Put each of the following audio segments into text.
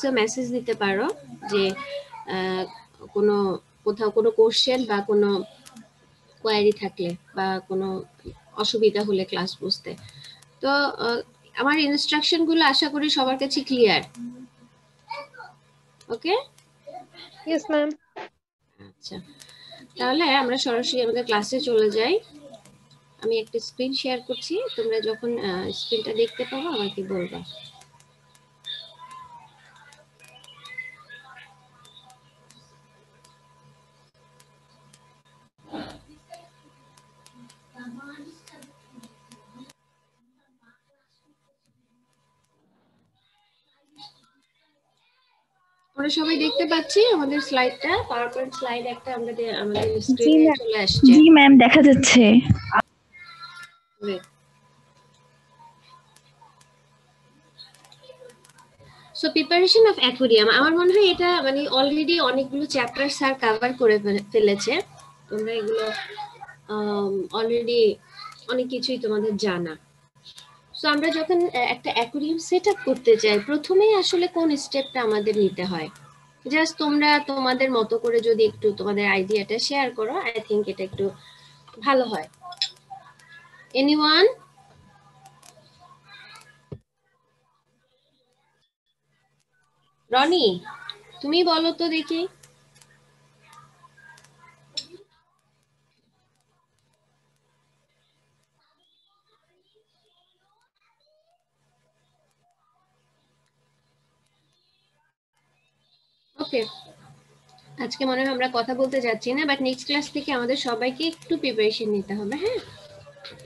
বক্সে মেসেজ দিতে পারো যে কোনো কোথাও কোনো কোশ্চেন বা কোনো কোয়ারি থাকলে বা কোনো অসুবিধা হলে ক্লাস বুঝতে। তো আমার ইনস্ট্রাকশন গুলো আশা করি সবার কাছে ক্লিয়ার। ওকে? Yes ma'am. আচ্ছা, তাহলে আমরা সরাসরি আমাদের ক্লাসে চলে যাই। আমি একটা স্ক্রিন শেয়ার করছি, তোমরা যখন স্ক্রিনটা দেখতে পাবো আমাকে বলবা। আমরা সবাই দেখতে পাচ্ছি আমাদের স্লাইডটা, পাওয়ারপয়েন্ট স্লাইড একটা আমাদের স্ক্রিনে চলে আসছে। জি ম্যাম, দেখা যাচ্ছে। সো প্রিপারেশন অফ অ্যাকুয়ারিয়াম, আমার মনে হয় এটা মানে অলরেডি অনেকগুলো চ্যাপ্টার স্যার কভার করে ফেলেছে। তোমরা এগুলো অলরেডি অনেক কিছুই তোমাদের জানা। সো আমরা যখন একটা অ্যাকুয়ারিয়াম সেট আপ করতে চাই, প্রথমেই আসলে কোন স্টেপটা আমাদের নিতে হয়? জাস্ট তোমরা তোমাদের মতো করে যদি একটু তোমাদের আইডিয়াটা শেয়ার করো, আই থিংক এটা একটু ভালো হয়। এনিওয়ান? রনি, তুমি বলো তো দেখি। ওকে, আজকে মনে হয় আমরা কথা বলতে যাচ্ছি না, বাট নেক্সট ক্লাস থেকে আমাদের সবাইকে একটু প্রিপারেশন নিতে হবে। হ্যাঁ,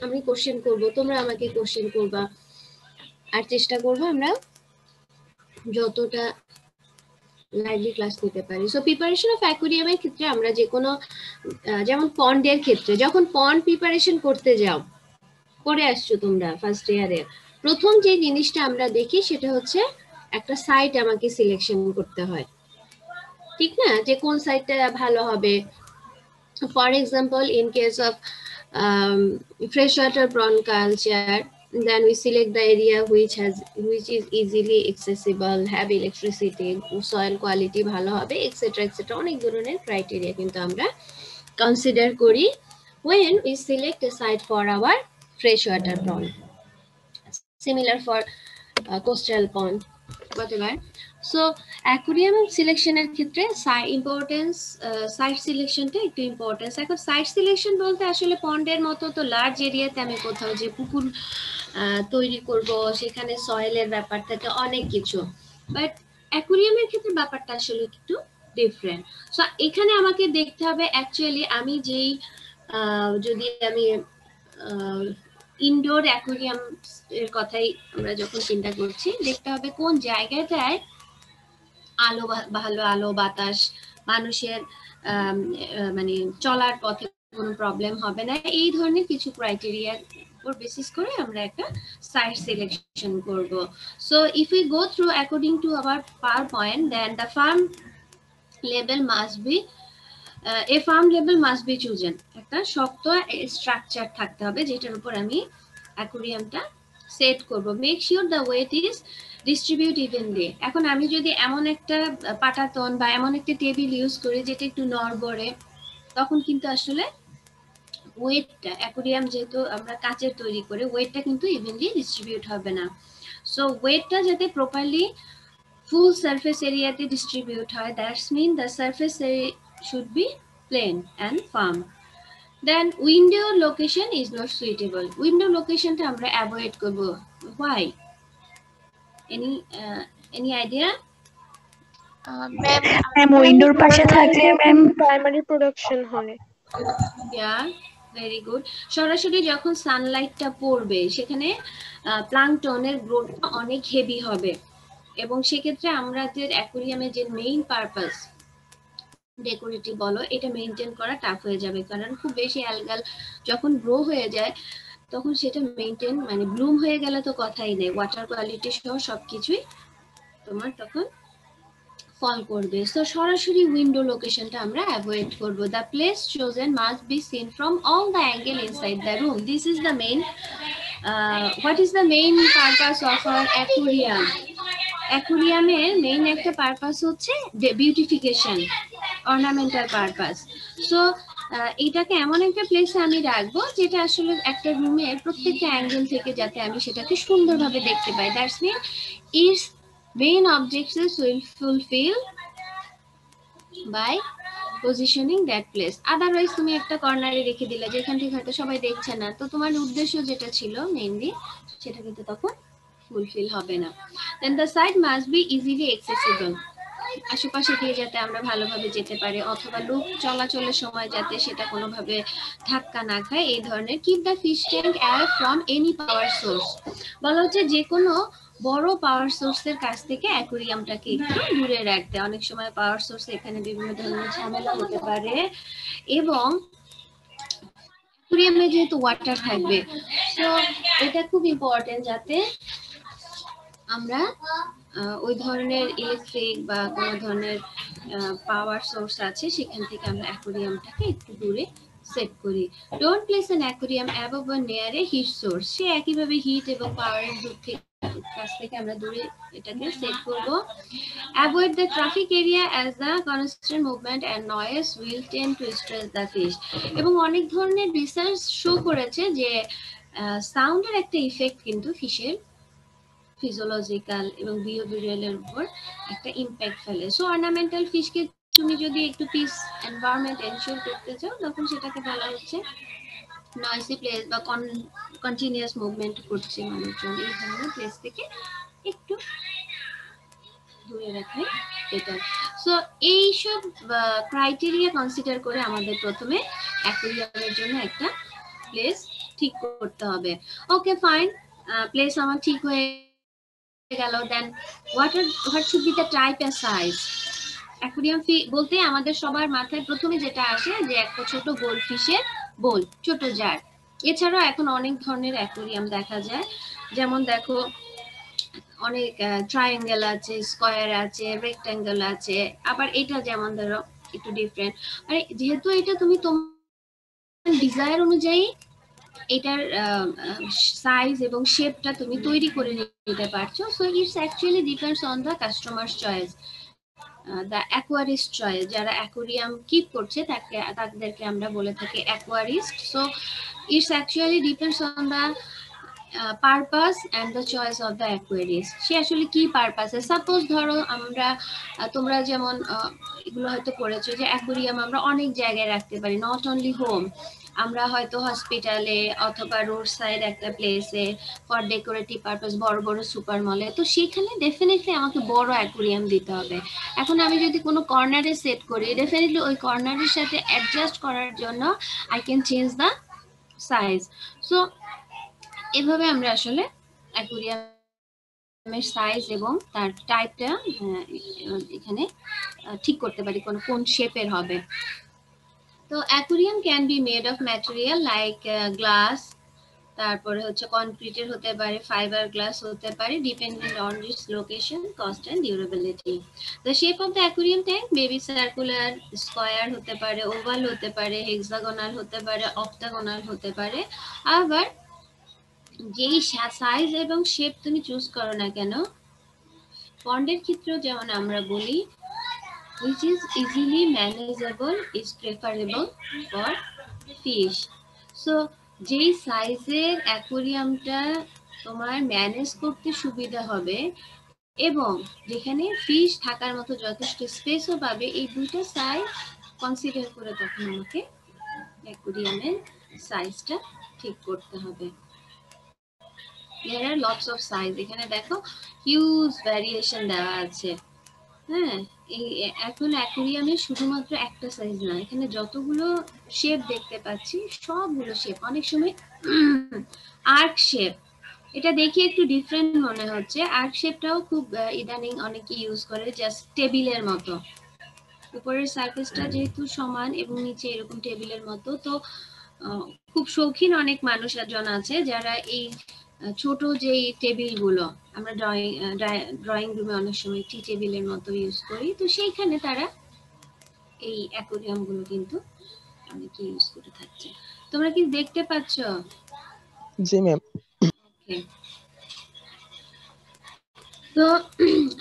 আমি কোশ্চেন করব, তোমরা আমাকে কোশ্চেন করবা, আর চেষ্টা করব আমরা যতটা লাইভলি ক্লাস নিতে পারি। সো প্রিপারেশন অফ অ্যাকুয়ারিয়ামের ক্ষেত্রে আমরা যে কোনো যেমন পন্ডের ক্ষেত্রে যখন পন্ড প্রিপারেশন করতে যাও, করে আসছো তোমরা ফার্স্ট ইয়ারে, প্রথম যে জিনিসটা আমরা দেখি সেটা হচ্ছে একটা সাইট আমাকে সিলেকশন করতে হয়, ঠিক না? যে কোন সাইটটা ভালো হবে। For example, in case of freshwater prawn culture, then we select the area which is easily accessible, have electricity, soil quality ভালো হবে, etc etc অনেক ধরনের ক্রাইটেরিয়া কিন্তু আমরা কনসিডার করি when we select a site for our freshwater prawn. Similar for coastal pond, whatever. So aquarium সিলেকশনের ক্ষেত্রে site সিলেকশনটা একটু ইম্পর্টেন্স। এখন সাইট সিলেকশন বলতে আসলে পন্ডের মতো তো লার্জ এরিয়াতে আমি কোথাও যে পুকুর তৈরি করব, সেখানে সয়েলের ব্যাপার থাকে অনেক কিছু, বাট অ্যাকুয়ারিয়ামের ক্ষেত্রে ব্যাপারটা আসলে একটু ডিফারেন্ট। সো এখানে আমাকে দেখতে হবে অ্যাকচুয়ালি আমি যেই যদি আমি ইনডোর অ্যাকুয়ারিয়াম এর কথাই আমরা যখন চিন্তা করছি, দেখতে হবে কোন জায়গাটায় আলো, ভালো আলো বাতাস, মানুষের মানে চলার পথে কোনো প্রবলেম হবে না, এই ধরনের কিছু ক্রাইটেরিয়া উপর বেসিস করে আমরা একটা সাইট সিলেকশন করব। So if we go through according to our PowerPoint, then the firm level must be firm level must be chosen. একটা শক্ত স্ট্রাকচার থাকতে হবে যেটার উপর আমি অ্যাকুয়ারিয়ামটা সেট করব। Make sure the weight is distribute evenly. এখন আমি যদি এমন একটা পাটাতন বা এমন একটা টেবিল ইউজ করি যেটা একটু নড়বড়ে, তখন কিন্তু আসলে ওয়েটটা, অ্যাকুয়ারিয়াম যেহেতু আমরা কাচের তৈরি করে, ওয়েটটা কিন্তু ইভেনলি ডিস্ট্রিবিউট হবে না। সো ওয়েটটা যাতে প্রপারলি full surface area তে distribute হয়, that's mean the surface area should be plain and firm. Then window location is not suitable. Window location টা আমরা avoid করব. Why? Any idea? ম্যাম উইন্ডোর পাশে থাকলে ম্যাম প্রাইমারি প্রোডাকশন হয়। Yeah, very good. সরাসরি যখন সানলাইটটা পড়বে সেখানে প্লাঙ্কটনের গ্রোথটা অনেক হেভি হবে, এবং সেক্ষেত্রে আমাদের অ্যাকুয়ারিয়ামের যে মেইন পারপাস ডেকোরেটিভ বলো, এটা মেইনটেইন করা টাফ হয়ে যাবে, কারণ খুব বেশি অ্যালগাল যখন গ্রো হয়ে যায় তখন সেটা মেইনটেইন, মানে ব্লুম হয়ে গেলে তো কথাই নেই, ওয়াটার কোয়ালিটি সহ সবকিছুই তোমার তখন ফল করবে। সো সরাসরি উইন্ডো লোকেশনটা আমরা অ্যাভয়েড করব। The place chosen must be seen from all the angle inside the room. This is the main what is the main purpose of our aquarium? অ্যাকুরিয়ামের মেইন একটা পারপাস হচ্ছে বিউটিফিকেশন, অর্নামেন্টাল পারপাস। সো এটাকে এমন একটা প্লেসে আমি রাখবো যেটা আসলে একটা রুমের প্রত্যেকটা অ্যাঙ্গেল থেকে যাতে আমি সেটাকে সুন্দরভাবে দেখতে পাই। That's mean its main objectives will fulfil by positioning that place. Otherwise তুমি একটা কর্নারে রেখে দিলে যেখান থেকে হয়তো সবাই দেখছে না, তো তোমার উদ্দেশ্য যেটা ছিল মেইনলি সেটা কিন্তু তখন ফুলফিল হবে না। Then the side must be easily accessible, আশেপাশে দিয়ে যাতে আমরা ভালোভাবে যেতে পারি, অথবা লোক চলাচলের সময় যাতে সেটা কোনোভাবে ধাক্কা না খায়, এই ধরনের। Keep the fish tank away from any power source, বলা হচ্ছে যে কোনো বড় পাওয়ার সোর্সের কাছ থেকে অ্যাকুরিয়ামটাকে একটু দূরে রাখতে। অনেক সময় পাওয়ার সোর্স এখানে বিভিন্ন ধরনের ঝামেলা হতে পারে, এবং অ্যাকুরিয়ামে যেহেতু ওয়াটার থাকবে, তো এটা খুব ইম্পর্টেন্ট যাতে আমরা ওই ধরনের ইলেকট্রিক বা কোনো ধরনের পাওয়ার সোর্স আছে সেখান থেকে আমরা অ্যাকুরিয়ামটাকে একটু দূরে সেট করি। Don't place an aquarium above or near a heat source, সে একইভাবে হিট এবং পাওয়ারের কাছ থেকে আমরা দূরে এটাকে সেট করব। Avoid the traffic area as the constant movement and noise will tend two stress the fish. এবং অনেক ধরনের রিসার্চ শো করেছে যে সাউন্ডের একটা ইফেক্ট কিন্তু ফিশের ফিজিওলজিক্যাল এবং বিহেভিয়ারালের উপর একটা ইম্প্যাক্ট ফেলে। সো অর্নামেন্টাল ফিশকে তুমি যদি একটু পিস এনভায়রনমেন্ট এনশিওর করতে চাও, তখন সেটাকে বলা হচ্ছে নয়েসি প্লেস বা কন্টিনিউয়াস মুভমেন্ট করছে মানুষজন, এই ধরনের প্লেস থেকে একটু দূরে রাখাই বেটার। সো এইসব ক্রাইটেরিয়া কনসিডার করে আমাদের প্রথমে অ্যাকুরিয়ামের জন্য একটা প্লেস ঠিক করতে হবে। ওকে ফাইন, প্লেস আমার ঠিক হয়ে গেল। Then what should be the type and size. Aquarium বলতে আমাদের সবার মাথায় প্রথমে যেটা আসে যে একটা ছোট গোল্ডফিশের বোল, ছোট জার। এছাড়াও এখন অনেক ধরনের অ্যাকুরিয়াম দেখা যায়, যেমন দেখো অনেক ট্রায়াঙ্গেল আছে, স্কোয়ার আছে, রেক্ট্যাঙ্গেল আছে, আবার এটা যেমন ধরো একটু ডিফারেন্ট। মানে যেহেতু এটা তুমি তোমার ডিজায়ার অনুযায়ী এটার সাইজ এবং শেপটা তুমি তৈরি করে নিতে পারছো। So it's actually depends on the customer choice, the aquarist choice. যারা অ্যাকোরিয়াম কিপ করছে তাদেরকে আমরা বলে থাকি aquarist. So it's actually depends on the purpose and the choice of the aquarist. সে আসলে কি পারপাসে, সাপোজ ধরো আমরা তোমরা যেমন এগুলো হয়তো করেছো যে অ্যাকোরিয়াম আমরা অনেক জায়গায় রাখতে পারি, নট অনলি হোম। আমরা হয়তো হসপিটালে অথবা রোড সাইড একটা প্লেসে ফর ডেকোরেটিভ পারপাস, বড় বড় সুপার মলে, তো সেখানে ডেফিনেটলি আমাকে বড় অ্যাকুরিয়াম দিতে হবে। এখন আমি যদি কোনো কর্নারে সেট করি, ডেফিনেটলি ওই কর্নারের সাথে অ্যাডজাস্ট করার জন্য I can change the size. So এভাবে আমরা আসলে অ্যাকুরিয়ামের সাইজ এবং তার টাইপটা এখানে ঠিক করতে পারি কোন শেপের হবে। তো aquarium can be made of material like glass, তারপরে হচ্ছে কনক্রিটের হতে পারে, ফাইবার গ্লাস হতে পারে, dependent on its location, cost and durability. The shape of the aquarium tank maybe circular, square হতে পারে, ওভাল হতে পারে, হেক্সাগোনাল হতে পারে, অক্টাগোনাল হতে পারে। আবার যেই সাইজ এবং শেপ তুমি চুজ করো না কেন, পন্ডের ক্ষেত্রেও যেমন আমরা বলি which is easily manageable is preferable for fish. So যেই সাইজের অ্যাকুরিয়ামটা তোমার ম্যানেজ করতে সুবিধা হবে এবং যেখানে ফিশ থাকার মতো যথেষ্ট স্পেসও পাবে, এই দুটো সাইজ কনসিডার করে তখন আমাকে অ্যাকুরিয়ামের সাইজটা ঠিক করতে হবে। There are lots of size, এখানে দেখো হিউজ ভ্যারিয়েশন দেওয়া আছে। হ্যাঁ, এখন অ্যাকুরিয়ামে শুধুমাত্র একটা সাইজ না, এখানে যতগুলো শেপ দেখতে পাচ্ছি সবগুলো শেপ, অনেক সময় আর্ক শেপ, এটা দেখি একটু ডিফারেন্ট মনে হচ্ছে। আর্ক শেপটাও খুব ইদানিং অনেকে ইউজ করে, জাস্ট টেবিলের মতো, উপরের সারফেসটা যেহেতু সমান এবং নিচে এরকম টেবিলের মতো। তো খুব শৌখিন অনেক মানুষজন আছে যারা এই ছোট যে টেবিলগুলো আমরা ড্রয়িং রুমে অনেক সময় টি টেবিলের মতো ইউজ করি, তো সেইখানে তারা এই অ্যাকুরিয়াম গুলো কিন্তু অনেকে ইউজ করে থাকছে। তোমরা কি দেখতে পাচ্ছ? জি ম্যাম। ওকে, তো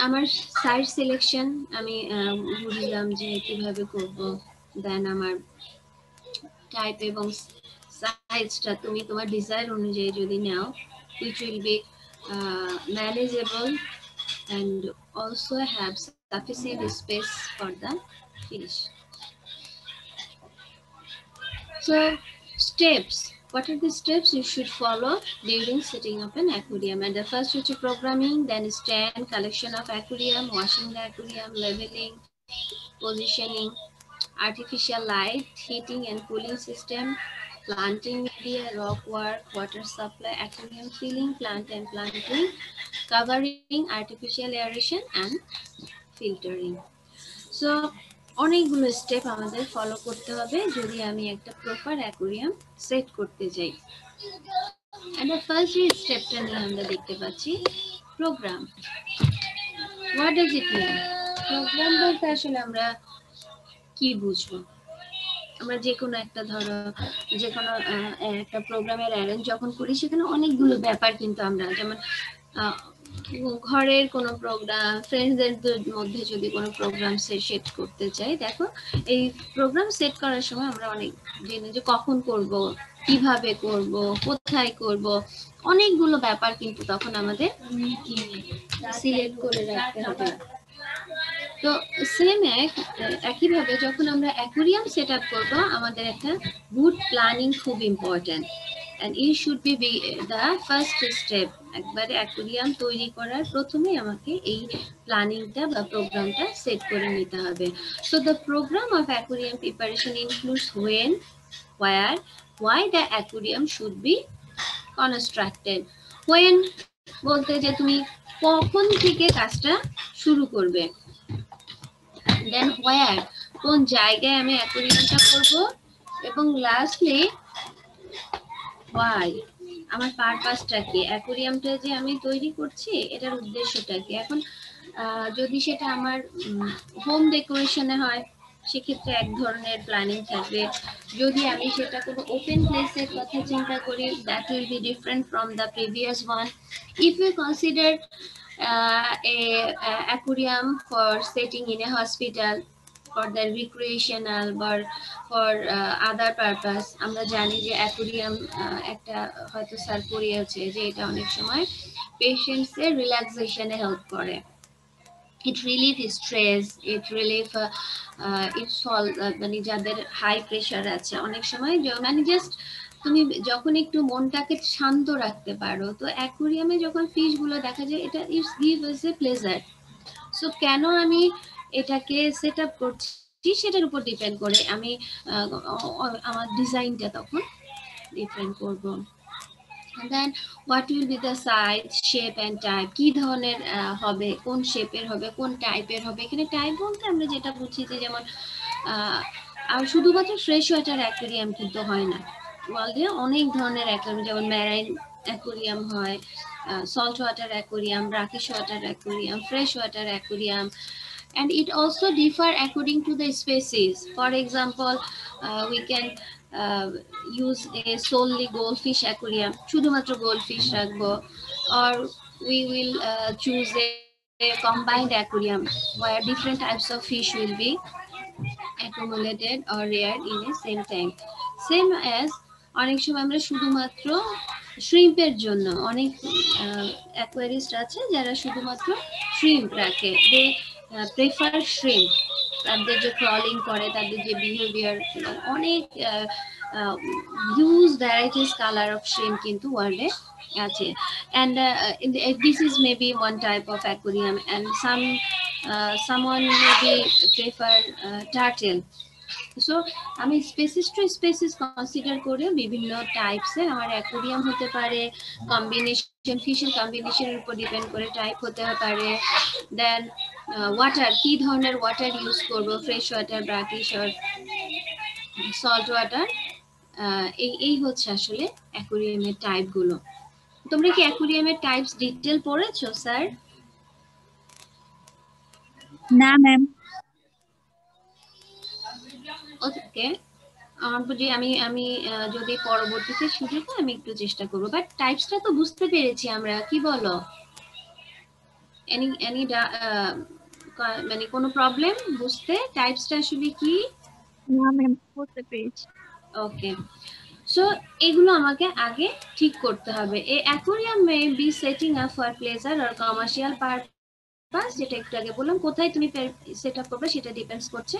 আমার সাইট সিলেকশন আমি বুঝলাম যে কিভাবে করব। দেন আমার টাইপ এবং সাইজটা তুমি তোমার ডিজাইর অনুযায়ী যদি নাও, which will be manageable and also have sufficient space for the fish. So steps, what are the steps you should follow during setting up an aquarium? And the first is programming, then stand, collection of aquarium, washing the aquarium, leveling, positioning, artificial light, heating and cooling system, planting media, rock work, water supply, aquarium filling, plant and planting, covering, artificial aeration and filtering. So অনেকগুলো step আমাদের follow করতে হবে যদি আমি একটা proper aquarium set করতে চাই। And the first যে স্টেপটা নিয়ে আমরা দেখতে পাচ্ছি program. What does it mean? Program বলতে আসলে আমরা কি বুঝবো? আমরা যে কোনো একটা ধরো যে কোনো একটা প্রোগ্রামের অ্যারেঞ্জ যখন করি সেখানে অনেকগুলো ব্যাপার কিন্তু আমরা যেমন ঘরের কোনো প্রোগ্রাম, ফ্রেন্ডসদের মধ্যে যদি কোনো প্রোগ্রাম সেট করতে চাই, দেখো এই প্রোগ্রাম সেট করার সময় আমরা অনেক জেনে যে কখন করব, কিভাবে করব, কোথায় করব, অনেকগুলো ব্যাপার কিন্তু তখন আমাদের সিলেক্ট করে রাখতে হবে। তো সেম একইভাবে যখন আমরা অ্যাকুয়ারিয়াম সেট আপ করবো, আমাদের একটা গুড প্ল্যানিং খুব important, and it should be the first step. একবারে অ্যাকুয়ারিয়াম তৈরি করার প্রথমে আমাকে এই প্ল্যানিংটা বা প্রোগ্রামটা সেট করে নিতে হবে। So the program of aquarium preparation includes when, where, why the aquarium should be constructed. When বলতে যে তুমি কখন থেকে কাজটা শুরু করবে, দেন হোয়ার কোন জায়গায় আমি অ্যাকুয়ারিয়ামটা করব, এবং লাস্টলি হোয়াই আমার পারপাসটা কি, অ্যাকুয়ারিয়ামটা যে আমি তৈরি করছি এটার উদ্দেশ্যটা কি। এখন যদি সেটা আমার হোম ডেকোরেশনে হয় সেক্ষেত্রে এক ধরনের প্ল্যানিং থাকবে, যদি আমি সেটা কোনো ওপেন প্লেসের কথা চিন্তা করি that will be different from the previous one. If you consider a aquarium for setting in a hospital for the recreational or for other purpose, আমরা জানি যে অ্যাকুয়ারিয়াম একটা হয়তো স্যার পড়িয়েছে যে এটা অনেক সময় পেশেন্টস এর রিল্যাক্সেশনে হেল্প করে, it relieve stress, it relieve it solve মানে যাদের হাই প্রেসার আছে অনেক সময় মানে জাস্ট তুমি যখন একটু মনটাকে শান্ত রাখতে পারো, তো অ্যাকুয়ারিয়ামে যখন ফিশ গুলো দেখা যায় এটা it's give us a pleasure. So কেন আমি এটাকে সেট আপ করছি সেটার উপর ডিপেন্ড করে আমি আমার ডিজাইনটা তখন ডিফারেন্ট করব। Then what will be the size, shape and type, কি ধরনের হবে, কোন শেপের হবে, কোন টাইপের হবে। এখানে টাইপ বলতে আমরা যেটা বুঝি যে যেমন আর শুধুমাত্র ফ্রেশ ওয়াটার অ্যাকুয়ারিয়াম কিন্তু হয় না, ওয়ার্ল্ডে অনেক ধরনের অ্যাকুয়ারিয়াম যেমন ম্যারাইন অ্যাকুয়ারিয়াম হয়, salt water aquarium, brackish water aquarium, fresh water aquarium, and it also differ according to the species. For example, we can use a solely goldfish aquarium, শুধুমাত্র goldfish রাখবো, or we will choose a combined aquarium where different types of fish will be accumulated or reared in a same tank. Same as অনেক সময় আমরা শুধুমাত্র শ্রিম্পের জন্য অনেক অ্যাকুয়ারিস্ট আছে যারা শুধুমাত্র শ্রিম্প রাখে, দে প্রেফার শ্রিম্প, তাদের যে ক্রলিং করে তাদের যে বিহেভিয়ার, অনেক huge varieties colour of shrimp কিন্তু ওয়ার্ল্ডে আছে, and this is maybe one type of aquarium, and someone maybe prefer turtle. So আমি স্পেসিস টু স্পেসিস কনসিডার করে বিভিন্ন টাইপসের আমার অ্যাকুয়ারিয়াম হতে পারে, কম্বিনেশন ফিশের কম্বিনেশনের উপর ডিপেন্ড করে টাইপ হতে পারে। দেন ওয়াটার, কি ধরনের ওয়াটার ইউজ করব, fresh water, brackish or salt water, এই হচ্ছে আসলে অ্যাকুয়ারিয়ামের টাইপগুলো। তোমরা কি অ্যাকুয়ারিয়ামের টাইপস ডিটেইল পড়েছো স্যার? না ম্যাম। ওকে, আমি যদি পরবর্তীতে সুযোগ হয় আমি একটু চেষ্টা করবো, বাট টাইপসটা তো বুঝতে পেরেছি আমরা, কি বলো? এনি মানে কোনো প্রবলেম বুঝতে টাইপসটা আসলে কি? না ম্যাম, বুঝতে পেরেছি। ওকে, সো এগুলো আমাকে আগে ঠিক করতে হবে। A aquarium may be setting up for pleasure or commercial purpose, যেটা একটু আগে বললাম, কোথায় তুমি সেট আপ করবে সেটা ডিপেন্ডস করছে।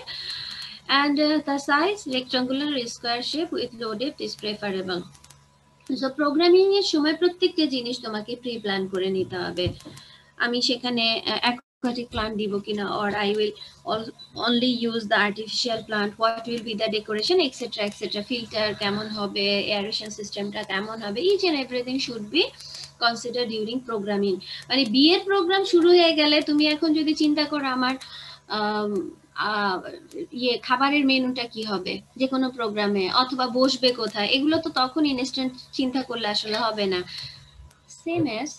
and the size rectangular square shape with low depth is preferable. So programming এর সময় প্রত্যেকটা জিনিস তোমাকে প্রি প্ল্যান করে নিতে হবে। আমি সেখানে aquatic plant দিব কিনা, or I will only use the artificial plant, what will be the decoration, etc etc, filter কেমন হবে, aeration systemটা কেমন হবে, each and everything should be considered during programming. মানে বিয়ের প্রোগ্রাম শুরু হয়ে গেলে তুমি এখন যদি চিন্তা করো আমার খাবারের মেনুটা কি হবে যে কোনো প্রোগ্রামে, অথবা বসবে কোথায়, এগুলো তো তখন ইনস্ট্যান্ট চিন্তা করলে আসলে হবে না। সেম অ্যাজ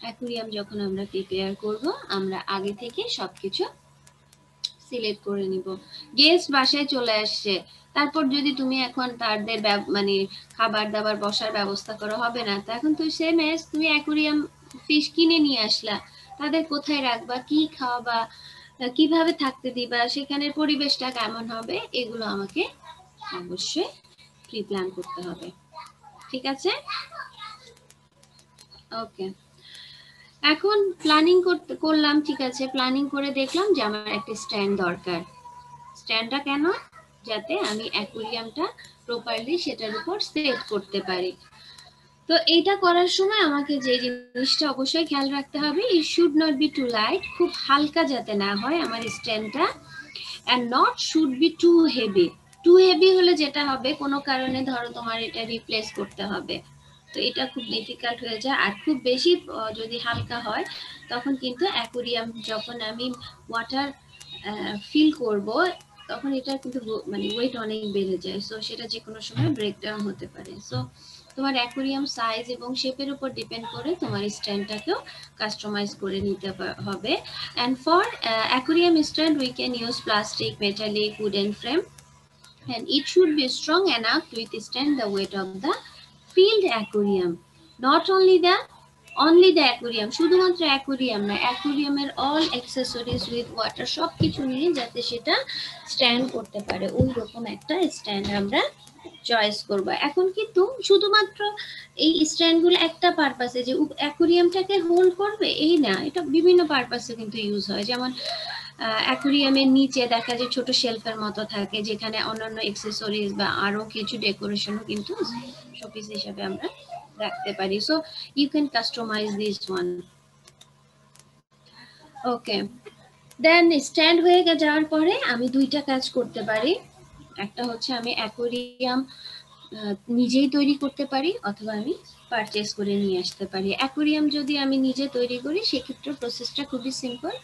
অ্যাকুয়ারিয়াম যখন আমরা প্রিপেয়ার করব, আমরা আগে থেকে সবকিছু সিলেক্ট করে নিব। গেস্ট বাসায় চলে আসছে, তারপর যদি তুমি এখন তাদের মানে খাবার দাবার বসার ব্যবস্থা করা হবে না, তো এখন তো সেম অ্যাজ তুমি অ্যাকুয়ারিয়াম ফিশ কিনে নিয়ে আসলা, তাদের কোথায় রাখবা, কি খাওয়াবা, কিভাবে থাকতে দিবা, সেখানের পরিবেশটা কেমন হবে, এগুলো আমাকে অবশ্যই প্রি প্ল্যান করতে হবে। ঠিক আছে, ওকে। এখন প্ল্যানিং করলাম, ঠিক আছে, প্ল্যানিং করে দেখলাম যে আমার একটা স্ট্যান্ড দরকার। স্ট্যান্ডটা কেন? যাতে আমি অ্যাকুয়ারিয়ামটা প্রপারলি সেটার উপর সেট করতে পারি। তো এইটা করার সময় আমাকে যে জিনিসটা অবশ্যই খেয়াল রাখতে হবে, it should not be too light, খুব হালকা যাতে না হয় আমার স্ট্যান্ডটা, and not should be too heavy. Too heavy হলে যেটা হবে, কোনো কারণে ধরো তোমার এটা রিপ্লেস করতে হবে, তো এটা খুব ডিফিকাল্ট হয়ে যায়। আর খুব বেশি যদি হালকা হয়, তখন কিন্তু অ্যাকুয়ারিয়াম যখন আমি ওয়াটার ফিল করব, তখন এটা কিন্তু মানে ওয়েট অনেক বেড়ে যায়, সো সেটা যে কোনো সময় ব্রেকডাউন হতে পারে। সো তোমার অ্যাকুয়ারিয়াম সাইজ এবং শেপের উপর ডিপেন্ড করে তোমার স্ট্যান্ডটাকেও কাস্টমাইজ করে নিতে হবে। And for aquarium stand we can use plastic, metallic, wooden frame, and it should be strong enough to withstand the weight of the filled aquarium. Not only the aquarium, শুধুমাত্র aquarium না, অ্যাকুয়ারিয়ামের all accessories with water সবকিছু নিয়ে যাতে সেটা stand করতে পারে, ওই রকম একটা স্ট্যান্ড আমরা চয়েস করব। এখন কিন্তু শুধুমাত্র এই স্ট্যান্ডগুলো একটা পারপাসে যে অ্যাকুয়ারিয়ামটাকে হোল্ড করবে এই না, এটা বিভিন্ন পারপাসে কিন্তু ইউজ হয়। যেমন অ্যাকুয়ারিয়ামের নিচে দেখা যায় ছোট শেলফের মতো থাকে, যেখানে অন্যান্য অ্যাক্সেসরিজ বা আরো কিছু ডেকোরেশনও কিন্তু শোপিস হিসেবে আমরা রাখতে পারি। So you can customize this one. Okay, then stand হয়ে যাওয়ার পরে আমি দুইটা কাজ করতে পারি। একটা হচ্ছে আমি অ্যাকুয়ারিয়াম নিজেই তৈরি করতে পারি, অথবা আমি পারচেজ করে নিয়ে আসতে পারি। অ্যাকুয়ারিয়াম যদি আমি নিজে তৈরি করি, সেক্ষেত্রে প্রসেসটা খুবই সিম্পল।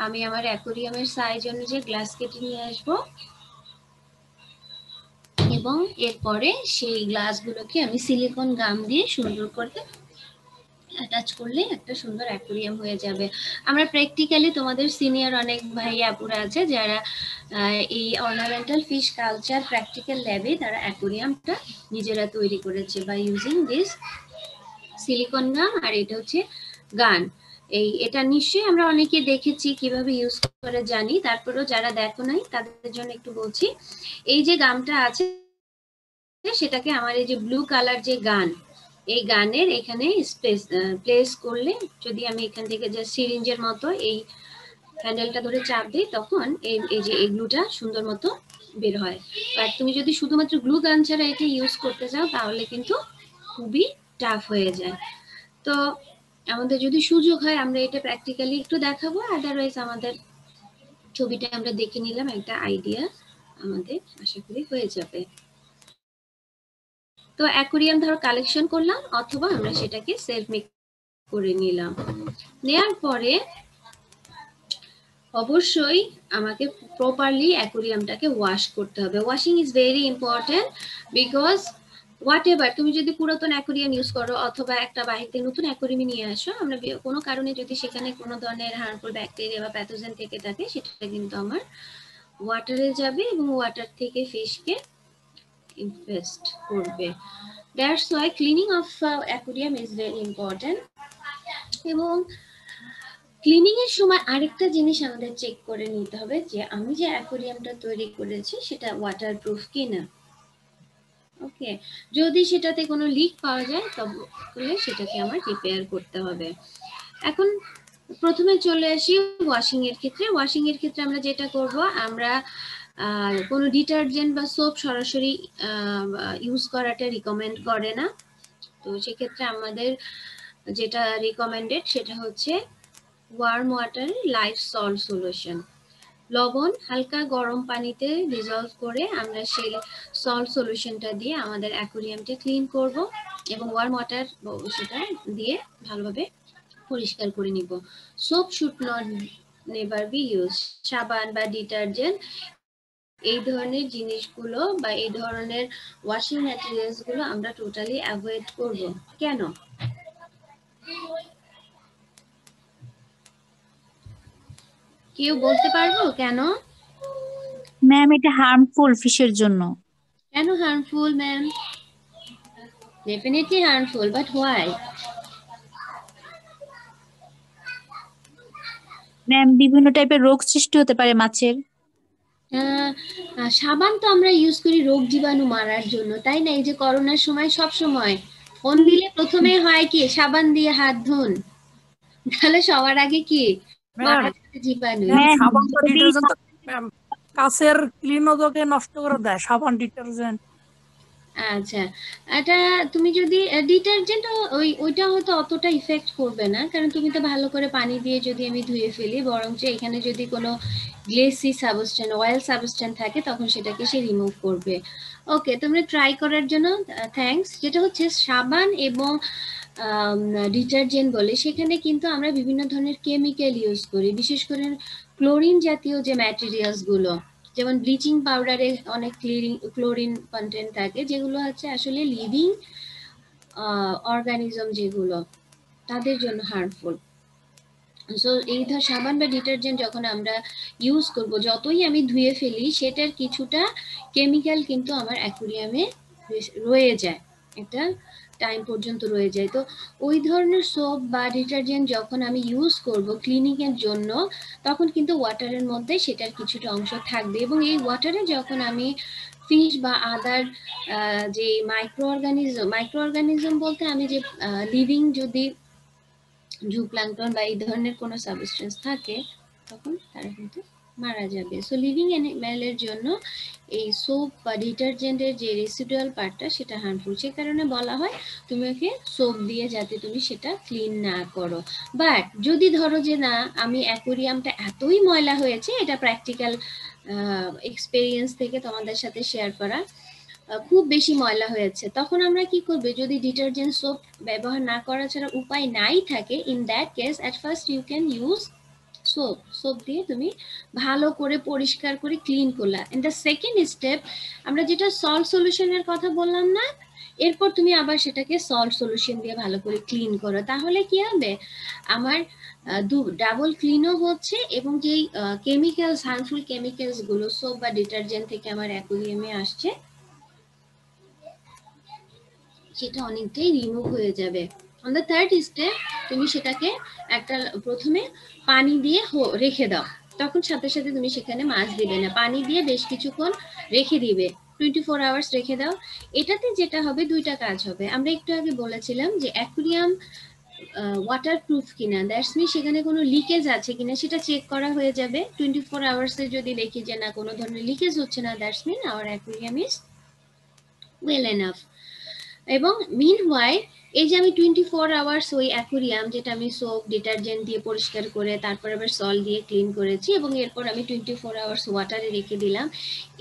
আমি আমার অ্যাকুয়ারিয়ামের সাইজ অনুযায়ী গ্লাস কেটে নিয়ে আসব, এবং এরপরে সেই গ্লাসগুলোকে আমি সিলিকন গাম দিয়ে সুন্দর করে অ্যাটাচ করলে একটা সুন্দর অ্যাকুয়ারিয়াম হয়ে যাবে। আমরা প্র্যাকটিক্যালি তোমাদের সিনিয়র অনেক ভাইয়া আপুরা আছে যারা এই অর্নামেন্টাল ফিশ কালচার প্র্যাকটিক্যাল ল্যাবে তারা অ্যাকুয়ারিয়ামটা নিজেরা তৈরি করেছে বাই ইউজিং দিস সিলিকন গাম। আর এটা হচ্ছে গান, এটা নিশ্চয়ই আমরা অনেকে দেখেছি কিভাবে ইউজ করে জানি, তারপরেও যারা দেখো নাই তাদের জন্য একটু বলছি। এই যে গামটা আছে সেটাকে আমার এই যে ব্লু কালার যে গান, এই গানের এখানে প্লেস করলে, যদি আমি এখান থেকে যে সিরিঞ্জের মতো এই হ্যান্ডেলটা ধরে চাপ দিই, তখন এই যে এই গ্লুটা সুন্দর মতো বের হয়। আর তুমি যদি শুধুমাত্র গ্লু গান ছাড়া এটা ইউজ করতে চাও, তাহলে কিন্তু খুবই টাফ হয়ে যায়। তো আমাদের যদি সুযোগ হয় আমরা এটা প্র্যাকটিক্যালি একটু দেখাবো, আদারওয়াইজ আমাদের ছবিটা আমরা দেখে নিলাম, একটা আইডিয়া আমাদের আশা করি হয়ে যাবে। তো অ্যাকুয়ারিয়াম ধরো কালেকশন করলাম, অথবা আমরা সেটাকে সেলফ মেক করে নিলাম। নেয়ার পরে অবশ্যই আমাকে প্রপারলি অ্যাকুয়ারিয়ামটাকে ওয়াশ করতে হবে। Washing is very important, because what ever তুমি যদি পুরাতন অ্যাকুয়ারিয়াম ইউজ করো, অথবা একটা বাড়িতে নতুন অ্যাকুয়ারিয়াম নিয়ে আসো, আমরা কোনো কারণে যদি সেখানে কোনো ধরনের হার্মফুল ব্যাকটেরিয়া বা প্যাথোজেন থেকে থাকে, সেটা কিন্তু আমার ওয়াটারে যাবে এবং ওয়াটার থেকে ফিশকে ইনফেস্ট করবে। That's why cleaning of aquarium is very important. এবং ক্লিনিং এর সময় আরেকটা জিনিস আমাদের চেক করে নিতে হবে যে আমি যে অ্যাকোয়ারিয়ামটা তৈরি করেছি সেটা ওয়াটারপ্রুফ কিনা। ওকে, যদি সেটাতে কোনো লিক পাওয়া যায় তাহলে সেটাকে আমার রিপেয়ার করতে হবে। এখন প্রথমে চলে আসি ওয়াশিং এর ক্ষেত্রে। ওয়াশিং এর ক্ষেত্রে আমরা যেটা করব, আমরা কোনো ডিটারজেন্ট বা সোপ সরাসরি ইউজ করাটা রিকমেন্ড করে না। তো সেক্ষেত্রে আমাদের যেটা রিকমেন্ডেড সেটা হচ্ছে worm water light salt solution. লবণ হালকা গরম পানিতে ডিজলভ করে আমরা সেই সল্ট সলিউশনটা দিয়ে আমাদের অ্যাকোয়ারিয়ামটা ক্লিন করব এবং ওয়ার্ম ওয়াটার সেটা দিয়ে ভালোভাবে পরিষ্কার করে নিব। Soap should not never be use. সাবান বা ডিটারজেন্ট এই ধরনের জিনিসগুলো বা এই ধরনের ওয়াশিং ম্যাটেরিয়ালস গুলো আমরা টোটালি অ্যাভয়েড করব। কেন? কেউ বলতে পারবো কেন? ম্যাম এটা হার্মফুল ফিশের জন্য। কেন harmful ma'am? Definitely harmful, but why? Ma'am বিভিন্ন টাইপের রোগ সৃষ্টি হতে পারে মাছের। সাবান তো আমরা ইউজ করি রোগ জীবাণু মারার জন্য, তাই না? এই যে করোনার সময় সব সময় ফোন দিলে প্রথমে হয় কি সাবান দিয়ে হাত ধুন, তাহলে সবার আগে কি মারা যাবে জীবাণু। সাবান বা ডিটারজেন্ট কাছের ক্লিনজকে নষ্ট করে দেয় সাবান ডিটারজেন্ট। আচ্ছা, এটা তুমি যদি ডিটারজেন্ট ওইটা হয়তো অতটা ইফেক্ট করবে না, কারণ তুমি তো ভালো করে পানি দিয়ে যদি আমি ধুয়ে ফেলি, বরঞ্চ এখানে যদি কোনো গ্লেসি সাবস্টেন্স অয়েল সাবস্টেন্স থাকে তখন সেটাকে সে রিমুভ করবে। ওকে, তোমরা ট্রাই করার জন্য থ্যাঙ্কস। যেটা হচ্ছে সাবান এবং ডিটারজেন্ট বলে, সেখানে কিন্তু আমরা বিভিন্ন ধরনের কেমিক্যাল ইউজ করি, বিশেষ করে ক্লোরিন জাতীয় যে ম্যাটেরিয়ালস গুলো, যেমন ব্লিচিং পাউডারে অনেক ক্লোরিন কন্টেন্ট থাকে, যেগুলো হচ্ছে আসলে লিভিং অর্গানিজম যেগুলো তাদের জন্য হার্মফুল। সো এই ধর সাবান বা ডিটারজেন্ট যখন আমরা ইউজ করব, যতই আমি ধুয়ে ফেলি সেটার কিছুটা কেমিক্যাল কিন্তু আমার অ্যাকুয়ারিয়ামে রয়ে যায়, একটা টাইম পর্যন্ত রয়ে যায়। তো ওই ধরনের সোপ বা ডিটারজেন্ট যখন আমি ইউজ করব ক্লিনিং এর জন্য, তখন কিন্তু ওয়াটারের মধ্যে সেটার কিছুটা অংশ থাকবে, এবং এই ওয়াটারে যখন আমি ফিশ বা আদার যে মাইক্রো অর্গানিজম বলতে আমি যে লিভিং যদি জুপ্লাঙ্কটন বা এই ধরনের কোনো সাবস্টেন্স থাকে তখন তারা কিন্তু মারা যাবে। সো লিভিং অ্যানিমেলের জন্য এই সোপ বা ডিটারজেন্টের যে রেসিডুয়াল পার্টটা সেটা হার্মফুল। সে কারণে বলা হয় তুমি ওকে সোপ দিয়ে যাতে তুমি সেটা ক্লিন না করো। বাট যদি ধরো যে না, আমি অ্যাকোয়ারিয়ামটা এতই ময়লা হয়েছে, এটা প্র্যাকটিক্যাল এক্সপেরিয়েন্স থেকে তোমাদের সাথে শেয়ার করা, খুব বেশি ময়লা হয়েছে, তখন আমরা কি করব? যদি ডিটারজেন্ট সোপ ব্যবহার না করা ছাড়া উপায় নাই থাকে, in that case at first you can use soap দিয়ে তুমি ভালো করে পরিষ্কার করে ক্লিন করলা। ইন দ্য সেকেন্ড স্টেপ আমরা যেটা সল্ট সলিউশনের কথা বললাম না, এরপর তুমি আবার সেটাকে সল্ট সলিউশন দিয়ে ভালো করে ক্লিন করো, তাহলে কি হবে? আমার ডাবল ক্লিনও হচ্ছে, এবং যেই কেমিক্যালস হার্মফুল কেমিক্যালস গুলো সোপ বা ডিটারজেন্ট থেকে আমার অ্যাকুয়ারিয়ামে আসছে সেটা অনেকটাই রিমুভ হয়ে যাবে। অন দ্য থার্ড স্টেপ তুমি সেটাকে একটা প্রথমে পানি দিয়ে রেখে দাও, তখন সাথে সাথে তুমি সেখানে মাছ দিবে না, পানি দিয়ে বেশ কিছুক্ষণ রেখে দিবে, 24 আওয়ার্স রেখে দাও। এটাতে যেটা হবে দুইটা কাজ হবে। আমরা একটু আগে বলেছিলাম যে অ্যাকুয়ারিয়াম ওয়াটারপ্রুফ কিনা, দ্যাটস মিন সেখানে কোনো লিকেজ আছে কিনা সেটা চেক করা হয়ে যাবে। 24 আওয়ার্সে যদি দেখি যে না কোনো ধরনের লিকেজ হচ্ছে না, that's mean our aquarium is well enough. এবং মিনওয়াইল এই যে আমি 24 আওয়ার্স ওই অ্যাকুয়ারিয়াম যেটা আমি সোপ ডিটারজেন্ট দিয়ে পরিষ্কার করে তারপর আবার সল্ট দিয়ে ক্লিন করেছি, এবং এরপর আমি 24 আওয়ার্স ওয়াটারে রেখে দিলাম,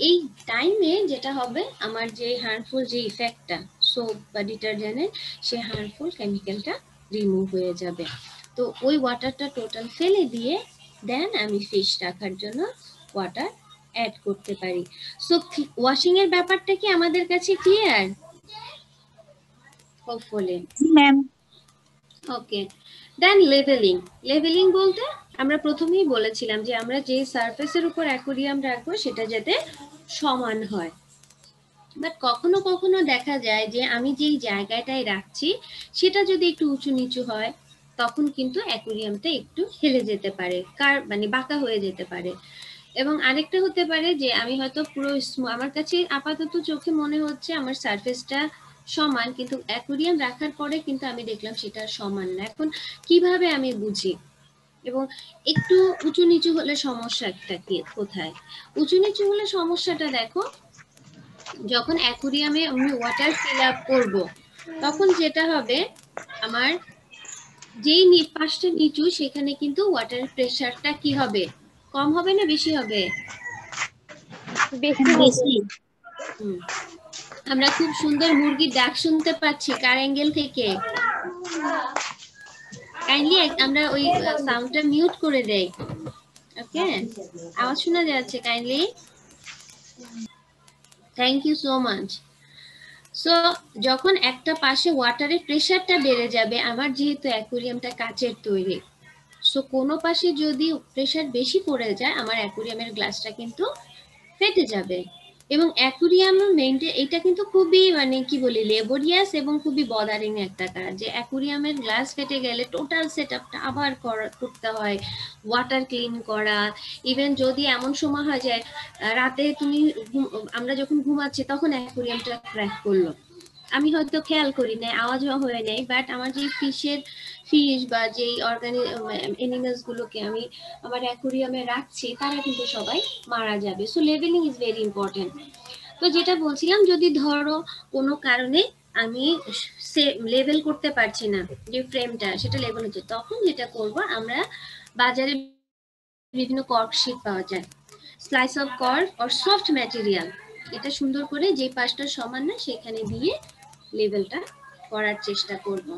এই টাইমে যেটা হবে আমার যে হার্মফুল যে ইফেক্টটা সোপ বা ডিটারজেন্টের, সেই হার্মফুল কেমিক্যালটা রিমুভ হয়ে যাবে। তো ওই ওয়াটারটা টোটাল ফেলে দিয়ে দেন আমি ফিশ রাখার জন্য ওয়াটার অ্যাড করতে পারি। সো ওয়াশিং এর ব্যাপারটা কি আমাদের কাছে clear? Hopefully. Ma'am Okay. Then leveling বলতে আমরা প্রথমেই বলেছিলাম যে আমরা যে সারফেসের উপর অ্যাকুয়ারিয়াম রাখবো সেটা যাতে সমান হয়। বাট কখনো কখনো দেখা যায় যে আমি যেই জায়গাটায় রাখছি সেটা যদি একটু উঁচু নিচু হয়, তখন কিন্তু অ্যাকুরিয়ামটা একটু হেলে যেতে পারে, মানে বাঁকা হয়ে যেতে পারে। এবং আরেকটা হতে পারে যে আমি হয়তো পুরো আমার কাছে আপাতত চোখে মনে হচ্ছে আমার সারফেসটা সমান, কিন্তু অ্যাকুরিয়াম রাখার পরে কিন্তু আমি দেখলাম সেটা সমান না। এখন কিভাবে আমি বুঝি? এবং একটু উঁচু নিচু হলে সমস্যাটা কি কোথায়? উঁচু নিচু হলে সমস্যাটা দেখো, যখন অ্যাকুরিয়ামে আমি ওয়াটার ফিল আপ করবো তখন যেটা হবে, আমার যেই পাশটা নিচু সেখানে কিন্তু ওয়াটার প্রেসারটা কি হবে, কম হবে না বেশি হবে? বেশি হবে। বেশি। আমরা খুব সুন্দর মুরগির ডাক শুনতে পাচ্ছি কার অ্যাঙ্গেল থেকে? কাইন্ডলি আমরা ওই সাউন্ডটা মিউট করে দেই। ওকে, আওয়াজ শোনা যাচ্ছে? Kindly thank you so much. So যখন একটা পাশে ওয়াটারের প্রেসারটা বেড়ে যাবে, আমার যেহেতু অ্যাকুরিয়ামটা কাচের তৈরি, সো কোনো পাশে যদি প্রেসার বেশি পড়ে যায় আমার অ্যাকুরিয়ামের গ্লাসটা কিন্তু ফেটে যাবে। এবং অ্যাকুরিয়াম মেইনটেইন, এটা কিন্তু খুবই মানে কি বলি লেবোরিয়াস এবং খুবই বদারিং একটা কাজ, যে অ্যাকুরিয়ামের গ্লাস ফেটে গেলে টোটাল সেটআপটা আবার করতে হয়, ওয়াটার ক্লিন করা। ইভেন যদি এমন সময় হয় যে রাতে তুমি আমরা যখন ঘুমাচ্ছি তখন অ্যাকুরিয়ামটা ক্র্যাক করলো, আমি হয়তো খেয়াল করি না, আওয়াজও হয়ে নেই, বাট আমার যে ফিশ বা যেই অ্যানিমালস গুলোকে আমি আমার অ্যাকুরিয়ামে রাখছি তারা কিন্তু সবাই মারা যাবে। So leveling is very important. তো যেটা বলছিলাম, যদি ধরো কোনো কারণে আমি লেভেল করতে পারছি না যে ফ্রেমটা, সেটা লেভেল হচ্ছে, তখন যেটা করব, আমরা বাজারে বিভিন্ন কর্ক শীট পাওয়া যায়, slice of cork or soft material, এটা সুন্দর করে যে পাশটা সমান না সেখানে দিয়ে লেভেলটা করার চেষ্টা করব।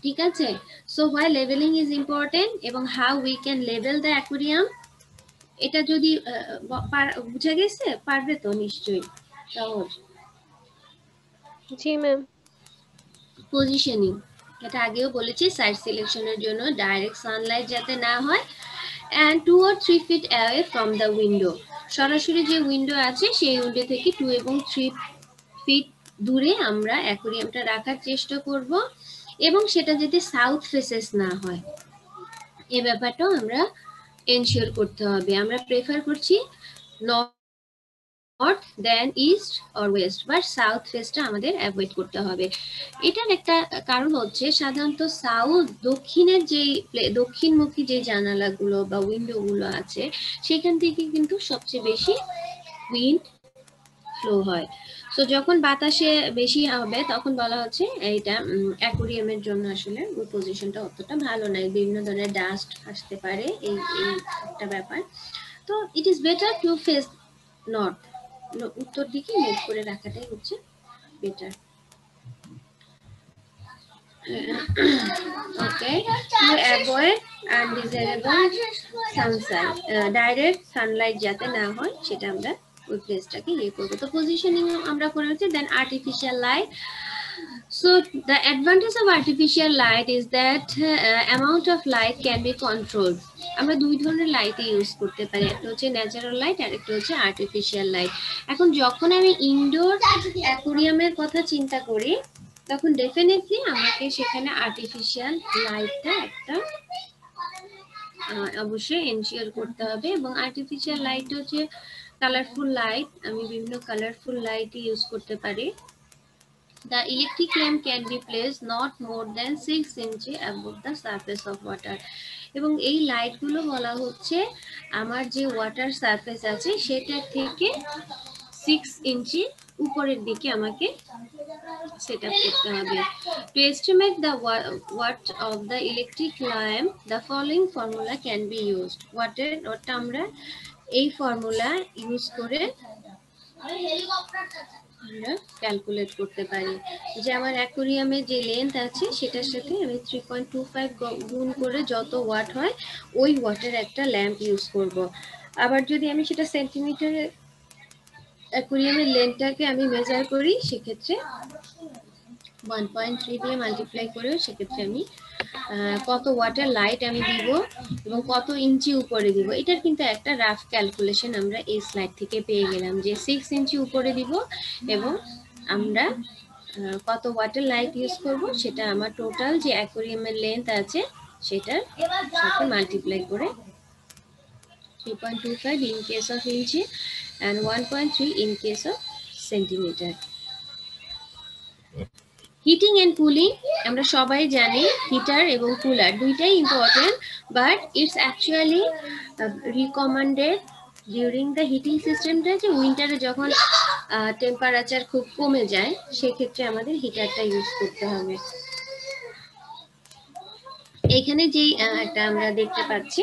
ঠিক আছে? So why levelling is important এবং how we can level the aquarium, এটা যদি বুঝে গেছে, পারবে তো নিশ্চয়ই? সহজ। জি ম্যাম। পজিশনিং, এটা আগেও বলেছি, সাইট সিলেকশনের জন্য ডাইরেক্ট সানলাইট যাতে না হয়, and 2 or 3 feet away from the window, সরাসরি যে উইন্ডো আছে সেই উইন্ডো থেকে 2 এবং 3 ফিট দূরে আমরা অ্যাকুরিয়ামটা রাখার চেষ্টা করব, এবং সেটা যাতে সাউথ ফেসেস না হয় এই ব্যাপারটাও আমরা এনশিওর করতে হবে। আমরা প্রেফার করছি north then east or west, but south ফেসটা আমাদের অ্যাভয়েড করতে হবে। এটার একটা কারণ হচ্ছে, সাধারণত সাউথ দক্ষিণের যে দক্ষিণমুখী যে জানালাগুলো বা উইন্ডোগুলো আছে সেখান থেকে কিন্তু সবচেয়ে বেশি উইন্ড ফ্লো হয়। সো যখন বাতাসে বেশি হবে তখন বলা হচ্ছে এইটা অ্যাকুরিয়ামের জন্য আসলে ওই পজিশনটা অতটা ভালো নয়, বিভিন্ন ধরনের ডাস্ট আসতে পারে, এই একটা ব্যাপার। তো it is better to face north, উত্তর দিকে মুভ করে রাখাটাই হচ্ছে better. Okay, to avoid undesirable sunside, direct sunlight যাতে না হয় সেটা আমরা ওই প্লেসটাকে ইয়ে করবো। তো পজিশনিং আমরা করে হচ্ছে, then artificial light. So the advantage of artificial light is that amount of light can be controlled. আমরা দুই ধরনের লাইট ইউজ করতে পারি, একটা হচ্ছে ন্যাচারাল লাইট আর একটা হচ্ছে আর্টিফিশিয়াল লাইট। এখন যখন আমি ইনডোর অ্যাকুরিয়ামের কথা চিন্তা করি তখন ডেফিনেটলি আমাকে সেখানে আর্টিফিশিয়াল লাইটটা একটা অবশ্যই এনশিওর করতে হবে। এবং আর্টিফিশিয়াল লাইট হচ্ছে কালারফুল লাইট, আমি বিভিন্ন কালারফুল লাইট ইউজ করতে পারি। The electric lamp can be placed not more than 6 inches above the surface of water. এবং এই লাইটগুলো বলা হচ্ছে আমার যে ওয়াটার সারফেস আছে সেটার থেকে 6 ইঞ্চি উপরের দিকে আমাকে সেট আপ করতে হবে। To estimate the watt of the electric lamp, the following formula can be used. ওয়াটের ওটা আমরা এই ফর্মুলা ইউজ করে আমরা ক্যালকুলেট করতে পারি যে আমার অ্যাকুরিয়ামের যে লেন্থ আছে সেটার সাথে আমি 3.25 গুণ করে যত ওয়াট হয় ওই ওয়াটের একটা ল্যাম্প ইউজ করব। আবার যদি আমি সেটা সেন্টিমিটারে অ্যাকুরিয়ামের লেন্থটাকে আমি মেজার করি সেক্ষেত্রে 1.3 দিয়ে মাল্টিপ্লাই করে সেক্ষেত্রে আমি কত ওয়াটের লাইট আমি দিব এবং কত ইঞ্চি উপরে দিব, এটার কিন্তু একটা রাফ ক্যালকুলেশন আমরা এই স্লাইড থেকে পেয়ে গেলাম যে 6 ইঞ্চি উপরে দিব এবং আমরা কত ওয়াটার লাইট ইউজ করব সেটা আমার টোটাল যে অ্যাকোয়ারিয়ামের লেন্থ আছে সেটার সাথে মাল্টিপ্লাই করে 3.25 in case of inch and 1.3 in case of centimeter. Heating and cooling আমরা সবাই জানি হিটার এবং কুলার দুইটাই important, but it's actually recommended during the heating সিস্টেমটা, যে উইন্টারে যখন টেম্পারেচার খুব কমে যায় সেক্ষেত্রে আমাদের হিটারটা ইউজ করতে হবে। এখানে যে একটা আমরা দেখতে পাচ্ছি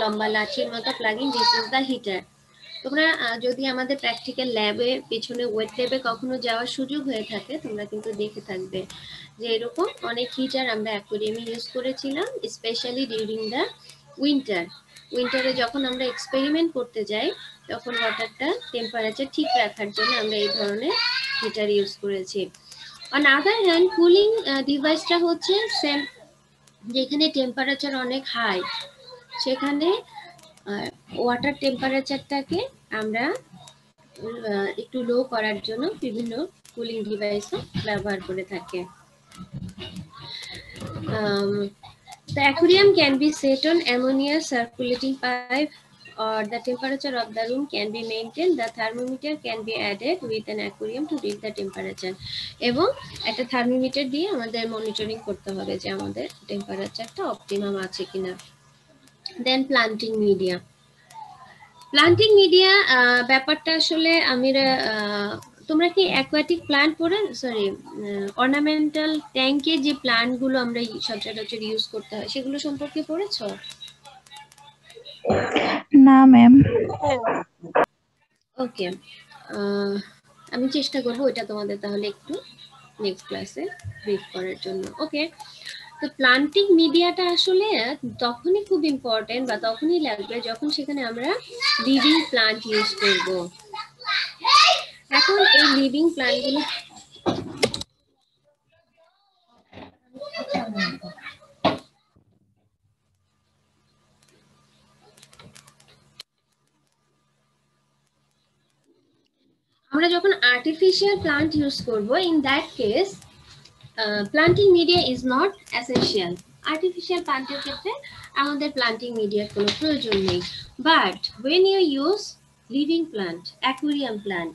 লম্বা লাঠির মতো plugin, this is the heater. তোমরা যদি আমাদের প্র্যাকটিক্যাল ল্যাবে পেছনে ওয়েট ল্যাবে কখনো যাওয়ার সুযোগ হয়ে থাকে তোমরা কিন্তু দেখে থাকবে যে এরকম অনেক হিটার আমরা অ্যাকোয়ারিয়ামে ইউজ করেছিলাম, স্পেশালি ডিউরিং দ্য উইন্টারে যখন আমরা এক্সপেরিমেন্ট করতে যাই তখন ওয়াটারটা টেম্পারেচার ঠিক রাখার জন্য আমরা এই ধরনের হিটার ইউজ করেছি। অন আদার হ্যান্ড কুলিং ডিভাইসটা হচ্ছে সেম, যেখানে টেম্পারেচার অনেক হাই সেখানে ওয়াটার টেম্পারেচারটাকে আমরা একটু লো করার জন্য বিভিন্ন কুলিং ডিভাইসও ব্যবহার করে থাকি। The aquarium can be set on ammonia circulating pipe or the temperature of the room can be maintained. The thermometer can be added with an aquarium to read the temperature. এবং একটা thermometer দিয়ে আমাদের monitoring করতে হবে যে আমাদের টেম্পারেচারটা optimum আছে কিনা। দেন প্লান্টিং মিডিয়া। প্লান্টিং মিডিয়া ব্যাপারটা আসলে তোমরা কি অ্যাকোয়াটিক প্লান্ট পড়ে অর্নামেন্টাল ট্যাঙ্কে যে প্লান্টগুলো আমরা সচরাচর ইউজ করতে হয় সেগুলো সম্পর্কে পড়েছো? না ম্যাম। ওকে, আমি চেষ্টা করবো ওইটা তোমাদের তাহলে একটু নেক্সট ক্লাসে ব্রিফ করার জন্য। ওকে, তো প্লান্টিং মিডিয়াটা আসলে তখনই খুব ইম্পর্টেন্ট বা তখনই লাগবে যখন সেখানে আমরা লিভিং প্লান্ট ইউজ করব। এখন এই লিভিং প্লান্টগুলো আমরা যখন আর্টিফিশিয়াল প্লান্ট ইউজ করব, in that case planting media is not essential. Artificial প্লান্টের ক্ষেত্রে আমাদের প্লান্টিং মিডিয়ার কোনো প্রয়োজন নেই, but when you use living plant, aquarium plant,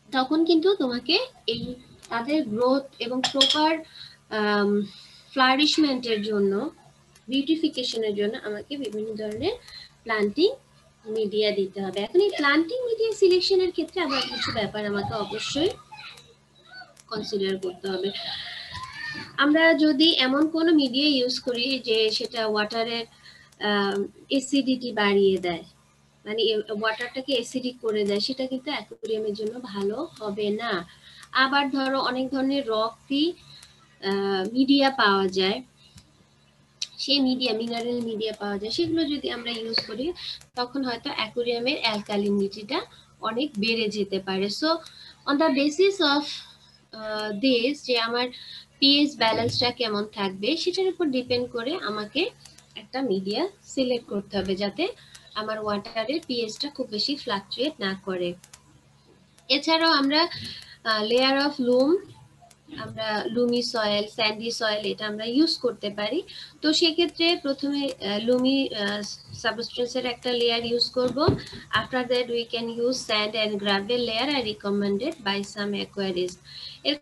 তখন কিন্তু তোমাকে এই তাদের গ্রোথ এবং প্রপার ফ্লারিশমেন্টের জন্য, বিউটিফিকেশনের জন্য আমাকে বিভিন্ন ধরনের প্লান্টিং মিডিয়া দিতে হবে। এখন এই প্লান্টিং মিডিয়া সিলেকশনের ক্ষেত্রে আবার কিছু ব্যাপার আমাকে অবশ্যই কনসিডার করতে হবে। আমরা যদি এমন কোনো মিডিয়া ইউজ করি যে সেটা ওয়াটারের অ্যাসিডিটি বাড়িয়ে দেয়, মানে ওয়াটারটাকে অ্যাসিডিক করে দেয়, সেটা কিন্তু অ্যাকোয়ারিয়ামের জন্য ভালো হবে না। আবার ধরো অনেক ধরনের রকি মিডিয়া পাওয়া যায়, সেই মিডিয়া মিনারেল মিডিয়া পাওয়া যায়, সেগুলো যদি আমরা ইউজ করি তখন হয়তো অ্যাকোয়ারিয়ামের অ্যালকালিনিটিটা অনেক বেড়ে যেতে পারে। So on the basis of this, যে আমার পিএইচ ব্যালেন্সটা কেমন থাকবে সেটার উপর ডিপেন্ড করে আমাকে একটা মিডিয়া সিলেক্ট করতে হবে যাতে আমার ওয়াটারের পিএইচটা খুব বেশি ফ্লাকচুয়েট না করে। এছাড়াও আমরা লেয়ার অফ লুম, আমরা লুমি সয়েল, স্যান্ডি সয়েল এটা আমরা ইউজ করতে পারি। তো সেক্ষেত্রে প্রথমে লুমি সাবস্টেন্সের একটা লেয়ার ইউজ করব। After that we can use sand and gravel layer আর রিকমেন্ডেড বাই সাম অ্যাকোয়ারিস্ট। এর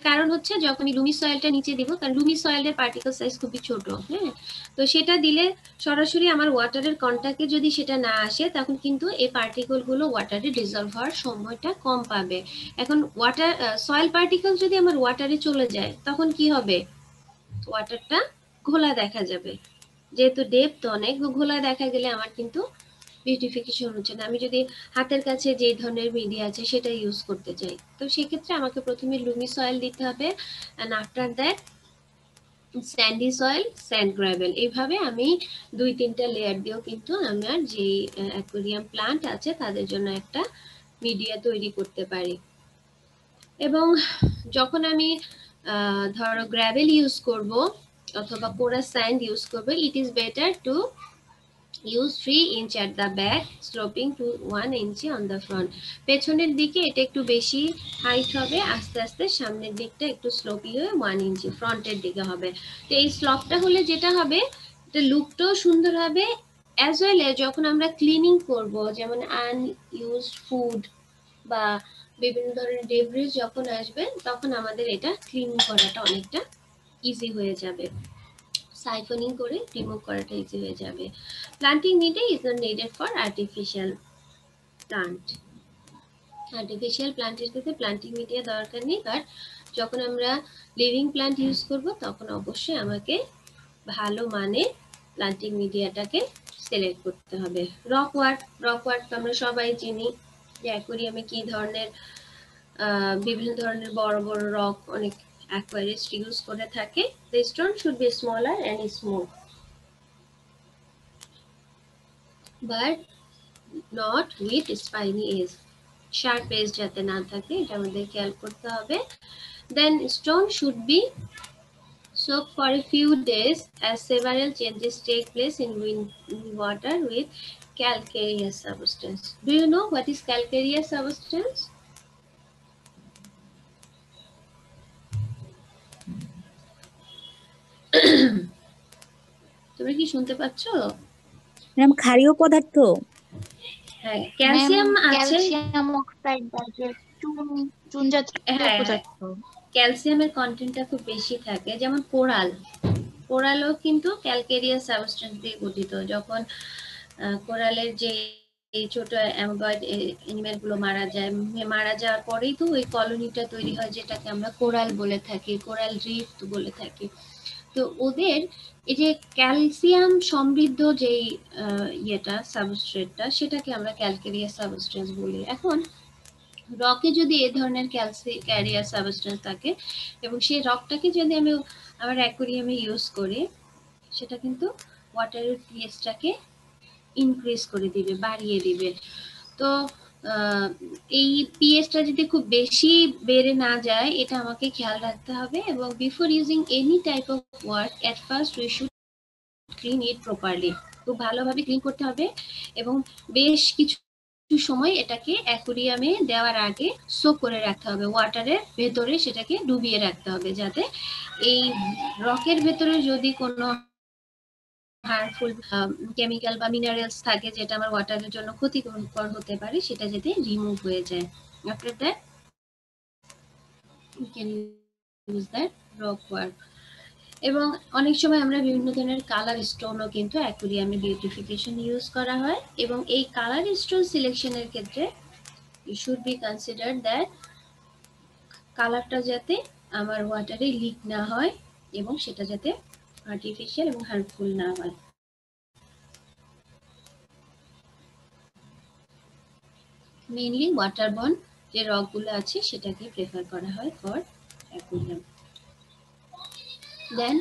কারণ হচ্ছে যখন আমি লুমি সয়েলটা নিচে দিব, কারণ লুমি সয়েলের পার্টিকেল সাইজ খুবই ছোট, হ্যাঁ, তো সেটা দিলে সরাসরি আমার ওয়াটারের কন্ট্যাক্টে যদি সেটা না আসে তখন কিন্তু এই পার্টিকেলগুলো ওয়াটারে ডিজলভ হওয়ার সময়টা কম পাবে। এখন ওয়াটার সয়েল পার্টিকেল যদি আমার ওয়াটারে চলে যায় তখন কি হবে, ওয়াটারটা ঘোলা দেখা যাবে, যেহেতু ডেপথ অনেক, ঘোলা দেখা গেলে আমার কিন্তু বিউটিফিকেশন হচ্ছে না। আমি যদি হাতের কাছে যে ধরনের মিডিয়া আছে সেটা ইউজ করতে চাই, তো সেক্ষেত্রে আমাকে প্রথমে লুমি সয়েল দিতে হবে, and after that sandy soil, sand gravel, এইভাবে আমি 2-3টা লেয়ার দিয়েও কিন্তু আমার যে অ্যাকোয়ারিয়াম প্লান্ট আছে তাদের জন্য একটা মিডিয়া তৈরি করতে পারি। এবং যখন আমি ধরো গ্রাভেল ইউজ করব অথবা পোরাস স্যান্ড ইউজ করব, ইট is better two Use 3 inch at the back, sloping to 1 inch on the front. পেছনের দিকে এটা একটু বেশি হাইট হবে, আস্তে আস্তে সামনের দিকটা একটু স্লোপি হয়ে 1 ইঞ্চি ফ্রন্টের দিকে হবে। তো এই স্লপটা হলে যেটা হবে, এটা লুকটাও সুন্দর হবে, অ্যাজ ওয়েল এজ যখন আমরা ক্লিনিং করব, যেমন আনইউজড ফুড বা বিভিন্ন ধরনের ডেব্রিজ যখন আসবে, তখন আমাদের এটা ক্লিন করাটা অনেকটা ইজি হয়ে যাবে, সাইফনিং করে রিমুভ করাটা ইজি হয়ে যাবে। Planting media is not needed for artificial plant. Artificial প্লান্টের ক্ষেত্রে প্লান্টিং মিডিয়া দরকার নেই, বাট যখন আমরা লিভিং প্লান্ট ইউজ করব তখন অবশ্যই আমাকে ভালো মানের প্লান্টিং মিডিয়াটাকে সিলেক্ট করতে হবে। রক ওয়ার্ক তো আমরা সবাই চিনি যে অ্যাকোয়ারিয়ামে কি ধরনের বিভিন্ন ধরনের বড় বড় রক অনেক অ্যাকোয়ারিস্ট ইউজ করে থাকে। The stone should be smaller and smooth, but not with spiny edge. Sharp edge যাতে না থাকে এটা আমাদের খেয়াল করতে হবে। Then stone should be soaked for a few days as several changes take place in water with calcareous substance. Do you know what is calcareous substance? তোমরা কি শুনতে পাচ্ছ? ম্যাম ক্ষারীয় পদার্থ। হ্যাঁ, ক্যালসিয়াম আছে, ক্যালসিয়াম অক্সাইড জাতীয় চুন জাতীয় হ্যাঁ, পদার্থ। ক্যালসিয়ামের কন্টেন্টটা খুব বেশি থাকে। যেমন কোরালও কিন্তু ক্যালকেরিয়াস সাবস্টেন্স দিয়ে গঠিত। যখন কোরালের যে এই ছোট অ্যামোবয়েড অ্যানিমেল গুলো মারা যাওয়ার পরেই তো ওই কলোনিটা তৈরি হয়, যেটাকে আমরা কোরাল বলে থাকি, কোরাল রিফ বলে থাকি। তো ওদের এই যে ক্যালসিয়াম সমৃদ্ধ যেই ইয়েটা সাবস্ট্রেটটা, সেটাকে আমরা ক্যালকেরিয়াস সাবস্টেন্স বলি। এখন রকে যদি এই ধরনের ক্যালকেরিয়াস সাবস্টেন্স থাকে এবং সেই রকটাকে যদি আমি আমার অ্যাকোয়ারিয়ামে ইউজ করি, সেটা কিন্তু ওয়াটারের পিএইচটাকে ইনক্রিজ করে দিবে, বাড়িয়ে দিবে। তো এই পিএইচটা যদি খুব বেশি বেড়ে না যায়, এটা আমাকে খেয়াল রাখতে হবে। এবং before using any type of work, at first we should clean it properly. খুব ভালোভাবে ক্লিন করতে হবে এবং বেশ কিছু সময় এটাকে অ্যাকোয়ারিয়ামে দেওয়ার আগে সোক করে রাখতে হবে, ওয়াটারের ভেতরে সেটাকে ডুবিয়ে রাখতে হবে, যাতে এই রকের ভেতরে যদি কোনো হার্মফুল কেমিক্যাল বা মিনারেলস থাকে যেটা আমার ওয়াটারের জন্য ক্ষতিকর হতে পারে, সেটা যাতে রিমুভ হয়ে যায়। After that you can use that rock work. এবং অনেক সময় আমরা বিভিন্ন ধরনের কালার স্টোনও কিন্তু অ্যাকোয়ারিয়ামে বিউটিফিকেশন ইউজ করা হয়। এবং এই কালার স্টোন সিলেকশনের ক্ষেত্রে you should be considered that কালারটা যাতে আমার ওয়াটারে লিক না হয় এবং সেটা যাতে আর্টিফিশিয়াল এবং হার্মফুল না হয়। মেইনলি ওয়াটারবর্ন যে রকগুলো আছে সেটাকে প্রেফার করা হয় ফর অ্যাকোয়ারিয়াম। দেন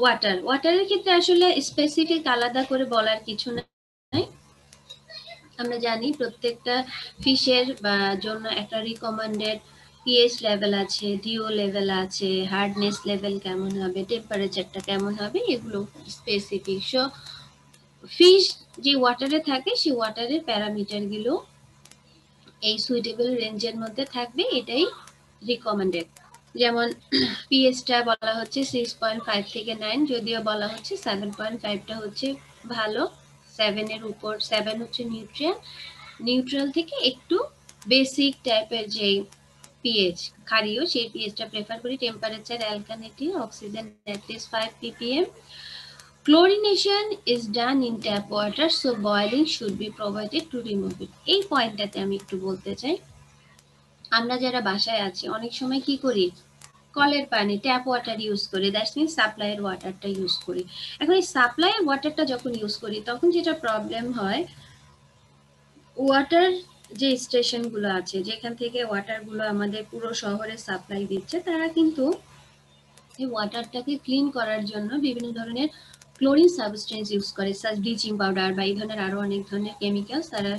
ওয়াটারের ক্ষেত্রে আসলে স্পেসিফিক আলাদা করে বলার কিছু নাই। আমরা জানি প্রত্যেকটা ফিশের জন্য একটা রিকমেন্ডেড পিএইচ লেভেল আছে, ডিও লেভেল আছে, হার্ডনেস লেভেল কেমন হবে, টেম্পারেচারটা কেমন হবে, এগুলো স্পেসিফিক। সো ফিশ যে ওয়াটারে থাকে সেই ওয়াটারের প্যারামিটারগুলো এই সুইটেবল রেঞ্জের মধ্যে থাকবে, এটাই রিকমেন্ডেড। যেমন পিএইচটা বলা হচ্ছে 6.5 থেকে 9, যদিও বলা হচ্ছে 7.5টা হচ্ছে ভালো, 7 এর উপর, 7 হচ্ছে নিউট্রাল থেকে একটু বেসিক টাইপের যে পিএইচ ক্ষারীয়, সেই পিএইচটা প্রেফার করি। Temperature alkalinity, oxygen at least 5 ppm. Chlorination is done in tap water, so boiling should be provided to remove it. এই পয়েন্টটাতে আমি একটু বলতে চাই। আমরা যারা বাসায় আছি অনেক সময় কি করি, কলের পানি ট্যাপ ওয়াটার ইউজ করি, দ্যাটস মিন সাপ্লাইয়ের ওয়াটারটা ইউজ করি। এখন এই সাপ্লাইয়ের ওয়াটারটা যখন ইউজ করি তখন যেটা প্রবলেম হয়, ওয়াটার যে স্টেশনগুলো আছে যেখান থেকে ওয়াটারগুলো আমাদের পুরো শহরে সাপ্লাই দিচ্ছে, তারা কিন্তু এই ওয়াটারটাকে ক্লিন করার জন্য বিভিন্ন ধরনের ক্লোরিন সাবস্টেন্স ইউজ করে, ব্লিচিং পাউডার বা এই ধরনের আরো অনেক ধরনের কেমিক্যালস তারা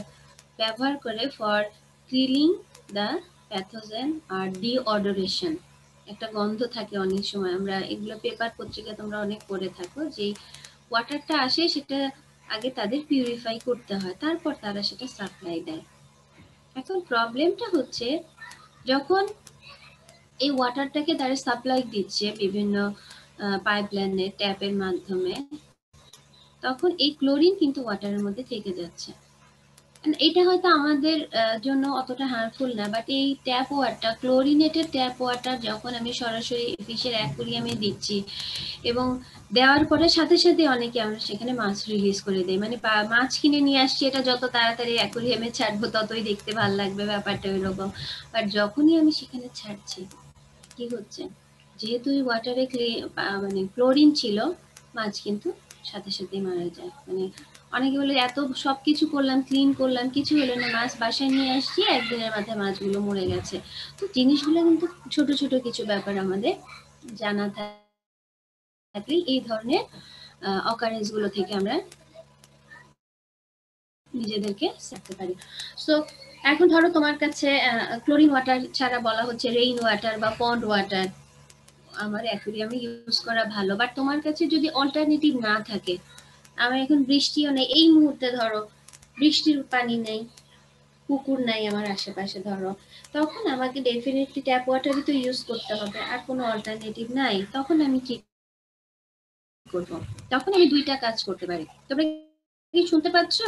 ব্যবহার করে ফর ক্লিনিং দ্য প্যাথোজেন আর ডিঅডোরেশন। একটা গন্ধ থাকে অনেক সময়, আমরা এগুলো পেপার পত্রিকা তোমরা অনেক পড়ে থাকো, যে ওয়াটারটা আসে সেটা আগে তাদের পিউরিফাই করতে হয়, তারপর তারা সেটা সাপ্লাই দেয়। এখন প্রবলেমটা হচ্ছে যখন এই ওয়াটারটাকে তারা সাপ্লাই দিচ্ছে বিভিন্ন পাইপলাইনে ট্যাপের মাধ্যমে, তখন এই ক্লোরিন কিন্তু ওয়াটারের মধ্যে থেকে যাচ্ছে। এটা হয়তো আমাদের জন্য অতটা হার্মফুল না, বাট এই ট্যাপ ওয়াটার, ক্লোরিনেটেড ট্যাপ ওয়াটার যখন আমি সরাসরি ফিশের অ্যাকুয়ারিয়ামে দিচ্ছি এবং দেওয়ার পরে সাথে সাথে অনেকে আমরা সেখানে মাছ রিলিজ করে দেই, মানে মাছ কিনে নিয়ে আসছি, এটা যত তাড়াতাড়ি অ্যাকুয়ারিয়ামে ছাড়বো ততই দেখতে ভালো লাগবে, ব্যাপারটা ওইরকম। বাট যখনই আমি সেখানে ছাড়ছি কি হচ্ছে, যেহেতু ওই ওয়াটারে মানে ক্লোরিন ছিল, মাছ কিন্তু সাথে সাথেই মারা যায়। মানে অনেকে বলে এত সবকিছু করলাম, ক্লিন করলাম, কিছু হলো না, মাছ বাসায় নিয়ে আসছি, একদিনের মাথায় মাছগুলো মরে গেছে। তো জিনিসগুলো কিন্তু ছোট ছোট কিছু ব্যাপার আমাদের জানা থাকলে এই ধরনের অকারেন্স গুলো থেকে আমরা নিজেদেরকে রাখতে পারি। সো এখন ধরো তোমার কাছে ক্লোরিন ওয়াটার ছাড়া বলা হচ্ছে রেইন ওয়াটার বা পন্ড ওয়াটার আমার অ্যাকুয়ারিয়ামে ইউজ করা ভালো, বাট তোমার কাছে যদি অল্টারনেটিভ না থাকে, আমার এখন বৃষ্টিও নেই এই মুহূর্তে, ধরো বৃষ্টির পানি নেই, পুকুর নাই আমার আশেপাশে ধরো, তখন আমাকে ডেফিনেটলি ট্যাপ ওয়াটারই তো ইউজ করতে হবে, আর কোনো অল্টারনেটিভ নাই। তখন আমি কি করব? তখন আমি দুইটা কাজ করতে পারি। তোমরা কি শুনতে পাচ্ছ?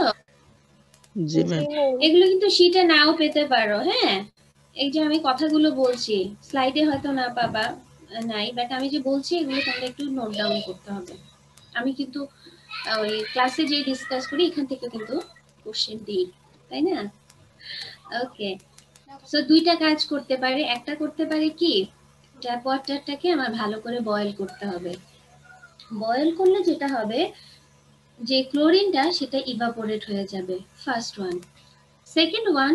জি ম্যাম। এগুলো কিন্তু শীটে নাও পেতে পারো। হ্যাঁ, এই যে আমি কথাগুলো বলছি স্লাইডে হয়তো না পাবা, নাই, বাট আমি যে বলছি এগুলো তোমরা একটু নোট ডাউন করতে হবে। আমি কিন্তু ওই ক্লাসে যে ডিসকাস করি এখান থেকে কিন্তু কোশ্চেন দিই, তাই না? ওকে, সো দুইটা কাজ করতে পারে। একটা করতে পারে কি, ট্যাপ ওয়াটারটাকে আমার ভালো করে বয়েল করতে হবে। বয়েল করলে যেটা হবে যে ক্লোরিনটা সেটা ইভাপোরেট হয়ে যাবে, first one. Second one,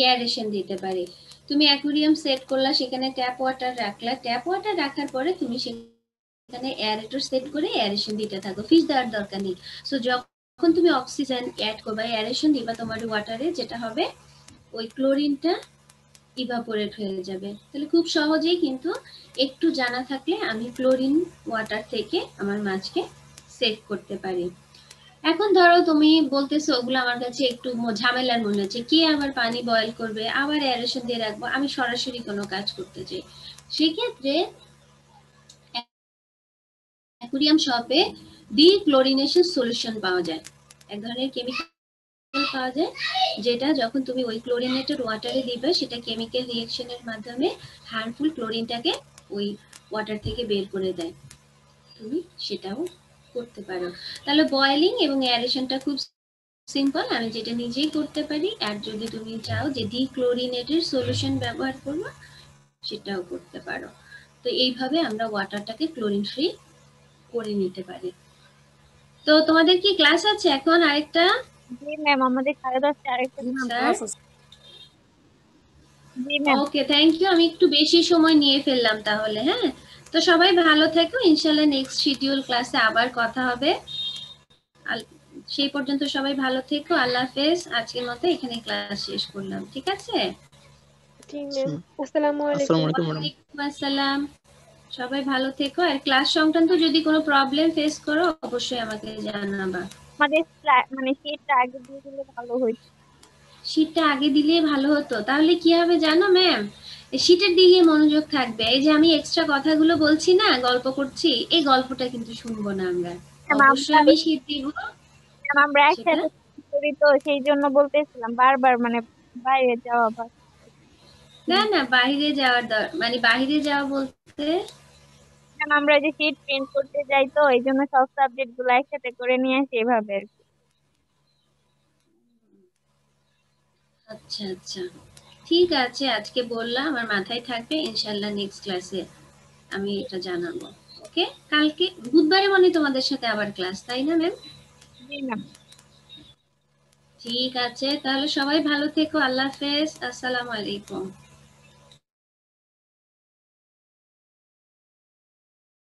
aeration দিতে পারি। তুমি অ্যাকুয়ারিয়াম সেট করলা, সেখানে ট্যাপ ওয়াটার রাখলা, ট্যাপ ওয়াটার রাখার পরে তুমি সেখানে এয়ারেটর সেট করে এয়ারেশন দিতে থাকো, ফিশ দেওয়ার দরকার নেই। সো যখন তুমি অক্সিজেন অ্যাড করবা, এয়ারেশন দিবা তোমার ওয়াটারে, যেটা হবে ওই ক্লোরিনটা ইভাপোরেট হয়ে যাবে। তাহলে খুব সহজেই কিন্তু একটু জানা থাকলে আমি ক্লোরিন ওয়াটার থেকে আমার মাছকে সেভ করতে পারি। এখন ধরো তুমি বলতেছো ওগুলো আমার কাছে একটু ঝামেলার মনে হচ্ছে, কে আবার পানি বয়েল করবে, আবার এয়ারেশন দিয়ে রাখবো, আমি সরাসরি কোনো কাজ করতে চাই। সেক্ষেত্রে অ্যাকুয়ারিয়াম শপে ডিক্লোরিনেশন সলিউশন পাওয়া যায়, এক ধরনের কেমিক্যাল পাওয়া যায়, যেটা যখন তুমি ওই ক্লোরিনেটেড ওয়াটারে দিবে, সেটা কেমিক্যাল রিঅ্যাকশনের মাধ্যমে হার্মফুল ক্লোরিনটাকে ওই ওয়াটার থেকে বের করে দেয়। তুমি সেটাও করতে পারো। তাহলে বয়েলিং এবং এয়ারেশনটা খুব সিম্পল, আমি যেটা নিজেই করতে পারি। আর যদি তুমি চাও যে ডিক্লোরিনেটেড সলিউশন ব্যবহার করবো, সেটাও করতে পারো। তো এইভাবে আমরা ওয়াটারটাকে ক্লোরিন ফ্রি করে নিতে পারি। তো তোমাদের কি ক্লাস আছে এখন আরেকটা? জি ম্যাম, আমাদের 10:30 আরেকটা স্যার, জি ম্যাম। Okay, thank you. আমি একটু বেশি সময় নিয়ে ফেললাম তাহলে। হ্যাঁ, তো সবাই ভালো থেকো, ইনশাআল্লাহ নেক্সট শিডিউল ক্লাসে আবার কথা হবে। সেই পর্যন্ত সবাই ভালো থেকো, আল্লাহ হাফেজ। আজকের মতো এখানে ক্লাস শেষ করলাম, ঠিক আছে? জি ম্যাম, আসসালামু আলাইকুম। আসসালামু আলাইকুম ম্যাডাম। ওয়ালাইকুম আসসালাম। সবাই ভালো থেকো, আর ক্লাস সংক্রান্ত যদি কোনো প্রবলেম ফেস করো অবশ্যই আমাকে জানাবা। আমাদের মানে শীটটা আগে দিয়ে দিলে ভালো হইতো। শীটটা আগে দিলে ভালো হতো, তাহলে কি হবে জানো ম্যাম, শীটের দিকে মনোযোগ থাকবে। এই যে আমি এক্সট্রা কথাগুলো বলছি না, গল্প করছি, এই গল্পটা কিন্তু শুনবো না আমরা। অবশ্যই আমি শীট দিব আমরা সেটা। একসাথে করি, তো সেই জন্য বলতেছিলাম বারবার, মানে বাইরে যাওয়া বা না না, বাইরে যাওয়ার মানে বাইরে যাওয়া বলতে আমরা যে শীট প্রিন্ট করতে যাই, তো এই জন্য সব সাবজেক্ট গুলো একসাথে করে নিয়ে আসি এভাবে আর কি। আচ্ছা আচ্ছা, ঠিক আছে, আজকে বললাম, আমার মাথায় থাকবে, ইনশাআল্লাহ নেক্সট ক্লাসে আমি এটা জানাবো। ওকে, কালকে বুধবারে মানে তোমাদের সাথে আবার ক্লাস, তাই না ম্যাম? জি ম্যাম। ঠিক আছে, তাহলে সবাই ভালো থেকো, আল্লাহ হাফেজ, আসসালামু আলাইকুম।